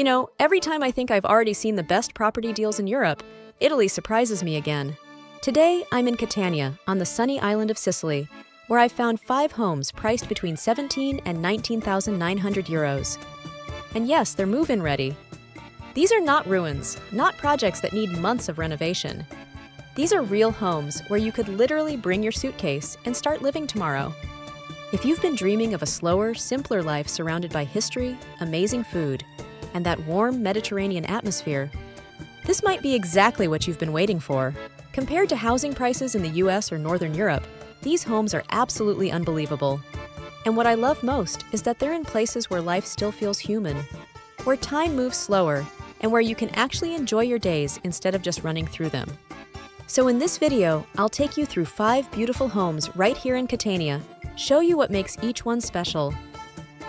You know, every time I think I've already seen the best property deals in Europe, Italy surprises me again. Today, I'm in Catania, on the sunny island of Sicily, where I've found 5 homes priced between 17 and 19,900 euros. And yes, they're move-in ready. These are not ruins, not projects that need months of renovation. These are real homes where you could literally bring your suitcase and start living tomorrow. If you've been dreaming of a slower, simpler life surrounded by history, amazing food, and that warm Mediterranean atmosphere, this might be exactly what you've been waiting for. Compared to housing prices in the US or Northern Europe, these homes are absolutely unbelievable. And what I love most is that they're in places where life still feels human, where time moves slower, and where you can actually enjoy your days instead of just running through them. So in this video, I'll take you through 5 beautiful homes right here in Catania, show you what makes each one special,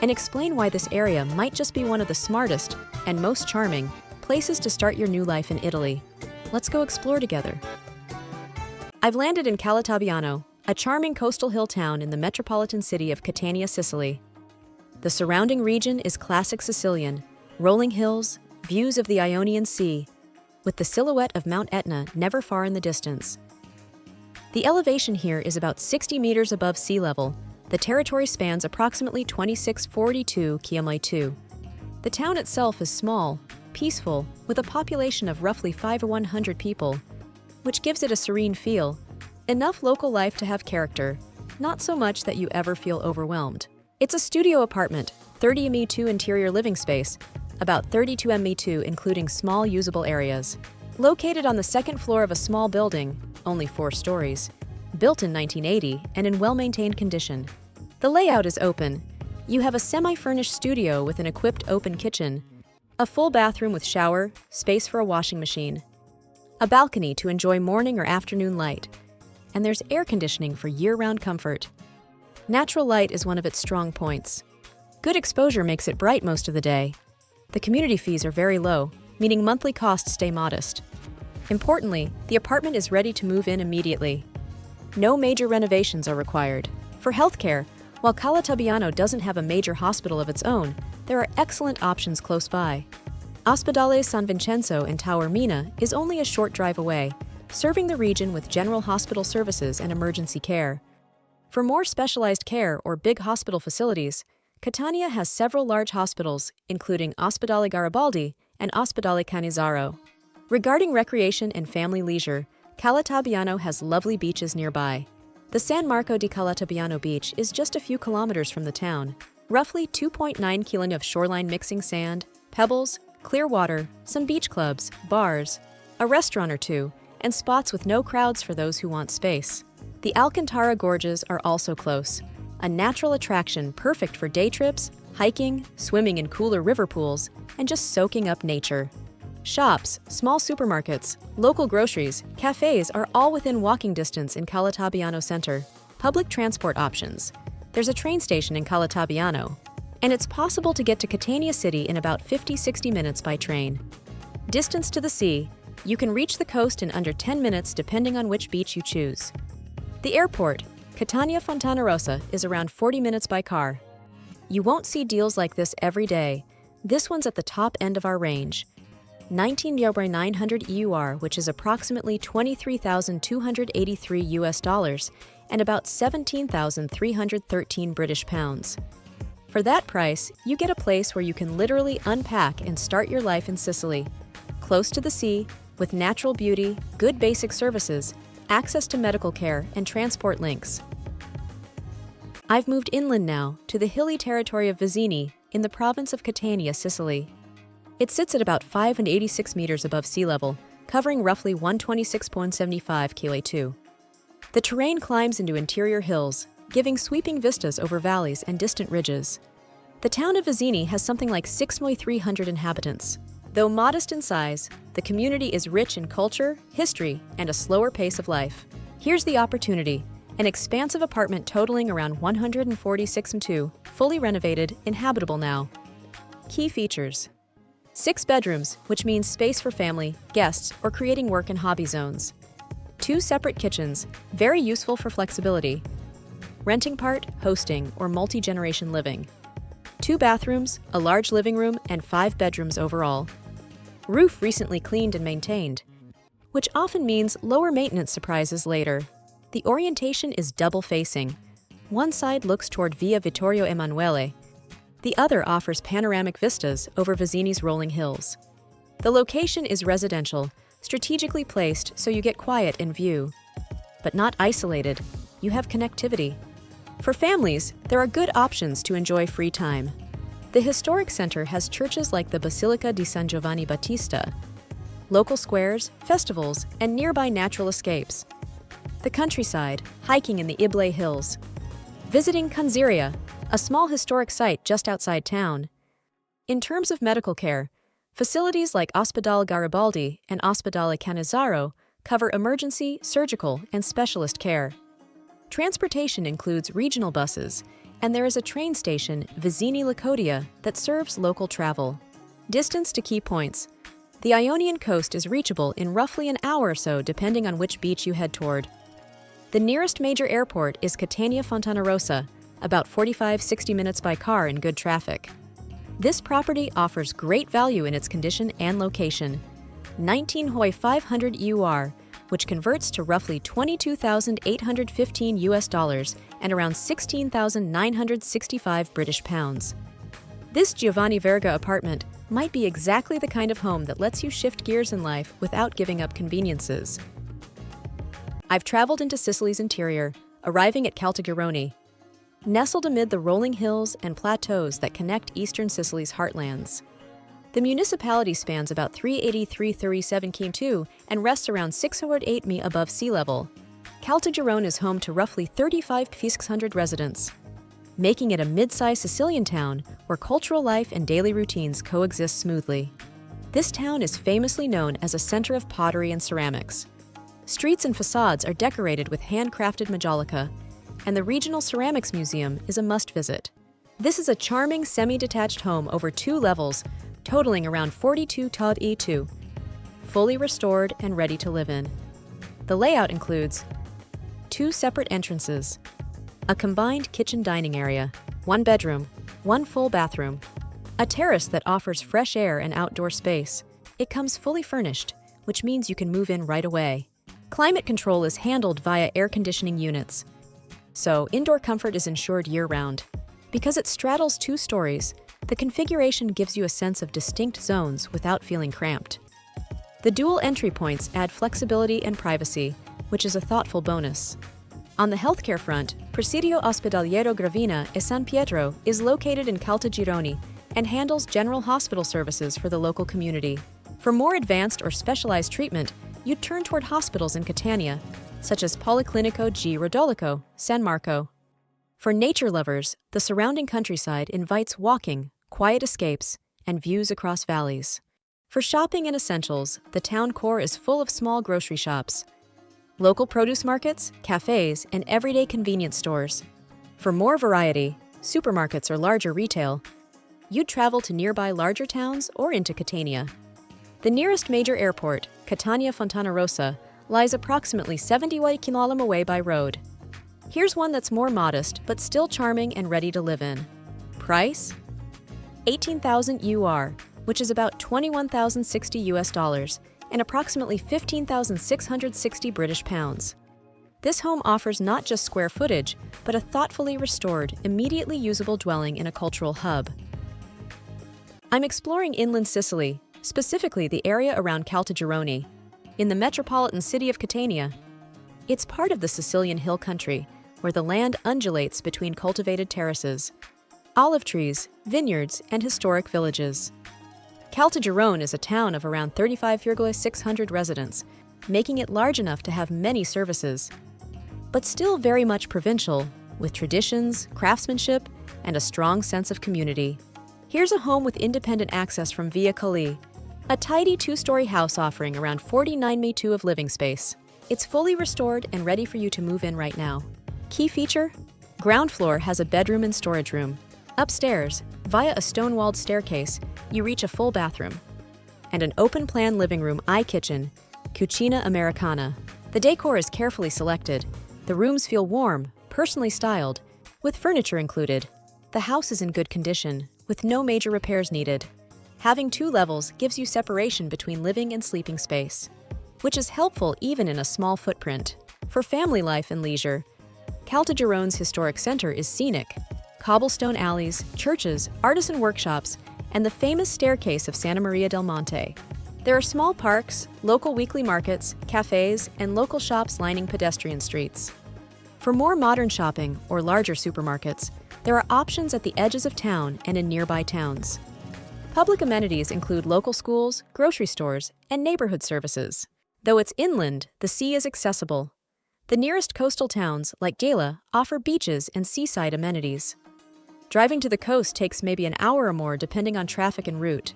and explain why this area might just be one of the smartest and most charming places to start your new life in Italy. Let's go explore together. I've landed in Calatabiano, a charming coastal hill town in the metropolitan city of Catania, Sicily. The surrounding region is classic Sicilian, rolling hills, views of the Ionian Sea, with the silhouette of Mount Etna never far in the distance. The elevation here is about 60 meters above sea level. The territory spans approximately 2642 km2. The town itself is small, peaceful, with a population of roughly 5,100 people, which gives it a serene feel. Enough local life to have character, not so much that you ever feel overwhelmed. It's a studio apartment, 30 m2 interior living space, about 32 m2 including small usable areas. Located on the second floor of a small building, only 4 stories, built in 1980 and in well-maintained condition. The layout is open. You have a semi-furnished studio with an equipped open kitchen, a full bathroom with shower, space for a washing machine, a balcony to enjoy morning or afternoon light, and there's air conditioning for year-round comfort. Natural light is one of its strong points. Good exposure makes it bright most of the day. The community fees are very low, meaning monthly costs stay modest. Importantly, the apartment is ready to move in immediately. No major renovations are required. For healthcare, while Calatabiano doesn't have a major hospital of its own, there are excellent options close by. Ospedale San Vincenzo in Taormina is only a short drive away, serving the region with general hospital services and emergency care. For more specialized care or big hospital facilities, Catania has several large hospitals, including Ospedale Garibaldi and Ospedale Canizzaro. Regarding recreation and family leisure, Calatabiano has lovely beaches nearby. The San Marco di Calatabiano beach is just a few kilometers from the town. Roughly 2.9 kilos of shoreline mixing sand, pebbles, clear water, some beach clubs, bars, a restaurant or two, and spots with no crowds for those who want space. The Alcantara Gorges are also close, a natural attraction perfect for day trips, hiking, swimming in cooler river pools, and just soaking up nature. Shops, small supermarkets, local groceries, cafes are all within walking distance in Calatabiano Center. Public transport options. There's a train station in Calatabiano, and it's possible to get to Catania City in about 50-60 minutes by train. Distance to the sea. You can reach the coast in under 10 minutes depending on which beach you choose. The airport, Catania Fontanarossa, is around 40 minutes by car. You won't see deals like this every day. This one's at the top end of our range. 19,900 EUR, which is approximately 23,283 US dollars and about 17,313 British pounds. For that price, you get a place where you can literally unpack and start your life in Sicily. Close to the sea, with natural beauty, good basic services, access to medical care, and transport links. I've moved inland now, to the hilly territory of Vizzini, in the province of Catania, Sicily. It sits at about 586 meters above sea level, covering roughly 126.75 km2. The terrain climbs into interior hills, giving sweeping vistas over valleys and distant ridges. The town of Vizzini has something like 6,300 inhabitants. Though modest in size, the community is rich in culture, history, and a slower pace of life. Here's the opportunity: an expansive apartment totaling around 146 m2, fully renovated, inhabitable now. Key features: 6 bedrooms, which means space for family, guests, or creating work and hobby zones. 2 separate kitchens, very useful for flexibility. Renting part, hosting, or multi-generation living. 2 bathrooms, a large living room, and 5 bedrooms overall. Roof recently cleaned and maintained, which often means lower maintenance surprises later. The orientation is double-facing. One side looks toward Via Vittorio Emanuele. The other offers panoramic vistas over Vizzini's rolling hills. The location is residential, strategically placed so you get quiet and view. But not isolated, you have connectivity. For families, there are good options to enjoy free time. The historic center has churches like the Basilica di San Giovanni Battista, local squares, festivals, and nearby natural escapes. The countryside, hiking in the Ible Hills. Visiting Canziria, a small historic site just outside town. In terms of medical care, facilities like Ospedale Garibaldi and Ospedale Cannizaro cover emergency, surgical, and specialist care. Transportation includes regional buses, and there is a train station, Vizzini Licodia, that serves local travel. Distance to key points. The Ionian coast is reachable in roughly an hour or so depending on which beach you head toward. The nearest major airport is Catania Fontanarossa, about 45-60 minutes by car in good traffic. This property offers great value in its condition and location. 19 Hoi 500 UR, which converts to roughly $22,815 and around 16,965 British pounds. This Giovanni Verga apartment might be exactly the kind of home that lets you shift gears in life without giving up conveniences. I've traveled into Sicily's interior, arriving at Caltagirone, nestled amid the rolling hills and plateaus that connect eastern Sicily's heartlands. The municipality spans about 383.37 km and rests around 608 mi above sea level. Caltagirone is home to roughly 35,600 residents, making it a mid-sized Sicilian town where cultural life and daily routines coexist smoothly. This town is famously known as a center of pottery and ceramics. Streets and facades are decorated with handcrafted majolica, and the Regional Ceramics Museum is a must-visit. This is a charming semi-detached home over 2 levels, totaling around 42 Tod E2, fully restored and ready to live in. The layout includes 2 separate entrances, a combined kitchen dining area, 1 bedroom, 1 full bathroom, a terrace that offers fresh air and outdoor space. It comes fully furnished, which means you can move in right away. Climate control is handled via air conditioning units, so indoor comfort is ensured year-round. Because it straddles 2 stories, the configuration gives you a sense of distinct zones without feeling cramped. The dual entry points add flexibility and privacy, which is a thoughtful bonus. On the healthcare front, Presidio Ospedaliero Gravina e San Pietro is located in Caltagirone and handles general hospital services for the local community. For more advanced or specialized treatment, you'd turn toward hospitals in Catania, such as Policlinico G. Rodolico, San Marco. For nature lovers, the surrounding countryside invites walking, quiet escapes, and views across valleys. For shopping and essentials, the town core is full of small grocery shops, local produce markets, cafes, and everyday convenience stores. For more variety, supermarkets or larger retail, you'd travel to nearby larger towns or into Catania. The nearest major airport, Catania Fontanarossa, lies approximately 71 km away by road. Here's one that's more modest, but still charming and ready to live in. Price? 18,000 UR, which is about $21,060 and approximately 15,660 British pounds. This home offers not just square footage, but a thoughtfully restored, immediately usable dwelling in a cultural hub. I'm exploring inland Sicily, specifically the area around Caltagirone, in the metropolitan city of Catania. It's part of the Sicilian hill country, where the land undulates between cultivated terraces, olive trees, vineyards, and historic villages. Caltagirone is a town of around 35,600 residents, making it large enough to have many services, but still very much provincial, with traditions, craftsmanship, and a strong sense of community. Here's a home with independent access from Via Colli, a tidy 2-story house offering around 49 m2 of living space. It's fully restored and ready for you to move in right now. Key feature? Ground floor has a bedroom and storage room. Upstairs, via a stone-walled staircase, you reach a full bathroom. And an open-plan living room kitchen, Cucina Americana. The decor is carefully selected. The rooms feel warm, personally styled, with furniture included. The house is in good condition, with no major repairs needed. Having 2 levels gives you separation between living and sleeping space, which is helpful even in a small footprint. For family life and leisure, Caltagirone's historic center is scenic. Cobblestone alleys, churches, artisan workshops, and the famous staircase of Santa Maria del Monte. There are small parks, local weekly markets, cafes, and local shops lining pedestrian streets. For more modern shopping or larger supermarkets, there are options at the edges of town and in nearby towns. Public amenities include local schools, grocery stores, and neighborhood services. Though it's inland, the sea is accessible. The nearest coastal towns, like Gela, offer beaches and seaside amenities. Driving to the coast takes maybe an hour or more depending on traffic and route.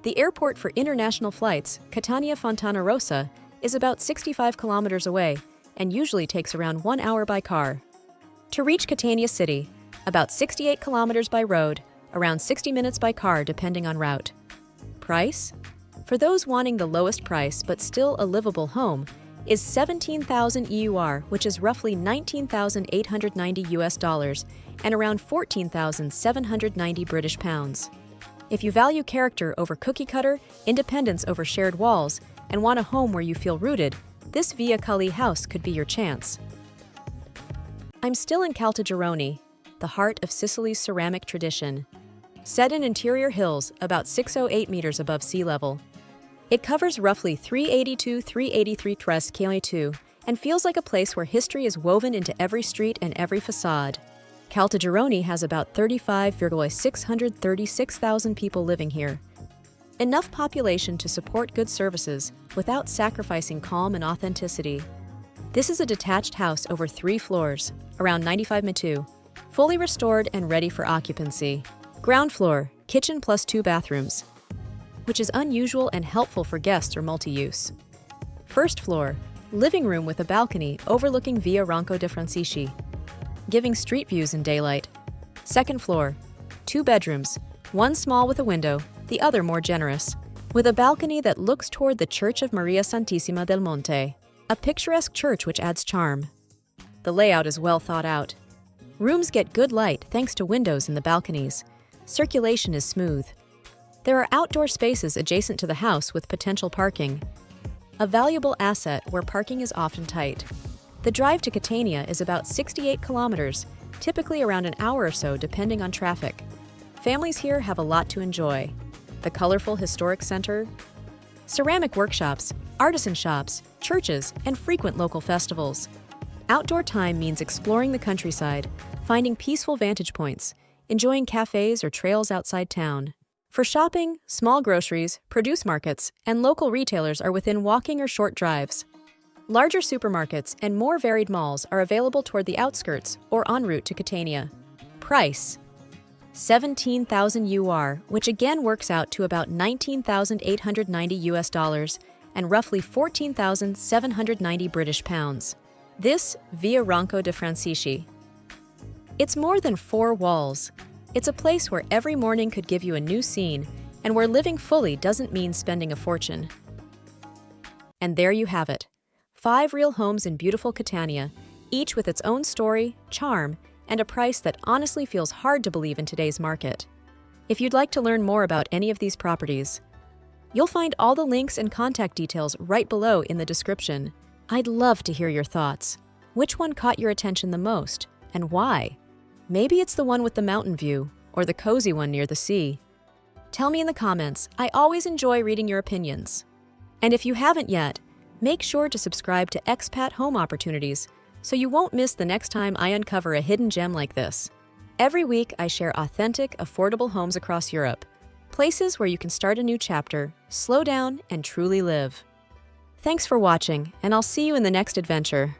The airport for international flights, Catania Fontana Rossa, is about 65 kilometers away and usually takes around 1 hour by car. To reach Catania City, about 68 kilometers by road, around 60 minutes by car depending on route. Price? For those wanting the lowest price but still a livable home, is 17,000 EUR, which is roughly 19,890 US dollars and around 14,790 British pounds. If you value character over cookie cutter, independence over shared walls, and want a home where you feel rooted, this Via Cully house could be your chance. I'm still in Caltagirone, the heart of Sicily's ceramic tradition. Set in interior hills about 608 meters above sea level. It covers roughly 382-383 km2 and feels like a place where history is woven into every street and every facade. Caltagirone has about 35,636,000 people living here. Enough population to support good services without sacrificing calm and authenticity. This is a detached house over 3 floors, around 95 m², fully restored and ready for occupancy. Ground floor, kitchen plus 2 bathrooms, which is unusual and helpful for guests or multi-use. First floor, living room with a balcony overlooking Via Ronco de Francisci, giving street views in daylight. Second floor, 2 bedrooms, one small with a window, the other more generous, with a balcony that looks toward the Church of Maria Santissima del Monte, a picturesque church which adds charm. The layout is well thought out. Rooms get good light thanks to windows in the balconies. Circulation is smooth. There are outdoor spaces adjacent to the house with potential parking, a valuable asset where parking is often tight. The drive to Catania is about 68 kilometers, typically around an hour or so depending on traffic. Families here have a lot to enjoy. The colorful historic center, ceramic workshops, artisan shops, churches, and frequent local festivals. Outdoor time means exploring the countryside, finding peaceful vantage points, enjoying cafes or trails outside town. For shopping, small groceries, produce markets, and local retailers are within walking or short drives. Larger supermarkets and more varied malls are available toward the outskirts or en route to Catania. Price: 17,000 EUR, which again works out to about 19,890 US dollars and roughly 14,790 British pounds. This Via Ronco de Francisci. It's more than 4 walls. It's a place where every morning could give you a new scene and where living fully doesn't mean spending a fortune. And there you have it. 5 real homes in beautiful Catania, each with its own story, charm, and a price that honestly feels hard to believe in today's market. If you'd like to learn more about any of these properties, you'll find all the links and contact details right below in the description. I'd love to hear your thoughts. Which one caught your attention the most, and why? Maybe it's the one with the mountain view, or the cozy one near the sea. Tell me in the comments. I always enjoy reading your opinions. And if you haven't yet, make sure to subscribe to Expat Home Opportunities so you won't miss the next time I uncover a hidden gem like this. Every week, I share authentic, affordable homes across Europe, places where you can start a new chapter, slow down, and truly live. Thanks for watching, and I'll see you in the next adventure.